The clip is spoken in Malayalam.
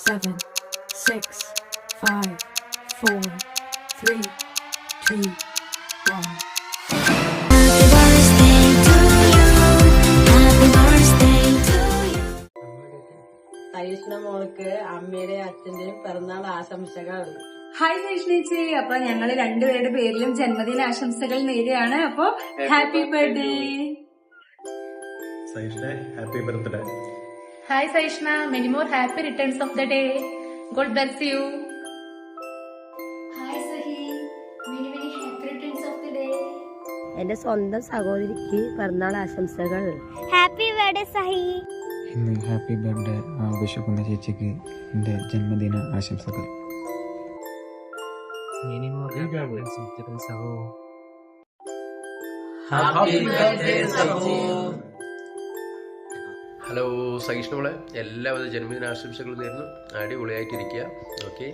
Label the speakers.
Speaker 1: 7, 6, 5, 4, 3, 2, 1. Happy birthday to you. Happy birthday to you.
Speaker 2: സൈഷ്ണ മോൾക്ക് അമ്മയുടെ അച്ഛന്റെയും പിറന്നാൾ ആശംസകൾ.
Speaker 3: ഹായ് സൈഷ്ണേച്ചി. അപ്പൊ ഞങ്ങള് രണ്ടുപേരുടെ പേരിലും ജന്മദിന ആശംസകൾ നേരെയാണ്. അപ്പൊ happy birthday
Speaker 4: Saishna. Happy birthday.
Speaker 5: Hi Saishna, many more happy returns of the day. God bless you.
Speaker 6: Hi Sahi, many happy returns of the day.
Speaker 2: എന്റെ സ്വന്തം സഹോദരിക്ക് പിറന്നാൾ ആശംസകൾ.
Speaker 6: Happy birthday Sahi.
Speaker 7: ഇന്ന് ഹാപ്പി ബർത്ത്ഡേ ആഘോഷിക്കുന്ന ചേച്ചിക്ക് എൻ്റെ ജന്മദിന ആശംസകൾ.
Speaker 8: ഹലോ സൈഷ്ണ മോളെ, എല്ലാവിധ ജന്മദിനാശംസകളും നേരുന്നു. അടിപൊളിയായിട്ടിരിക്കുക. ഓക്കെ.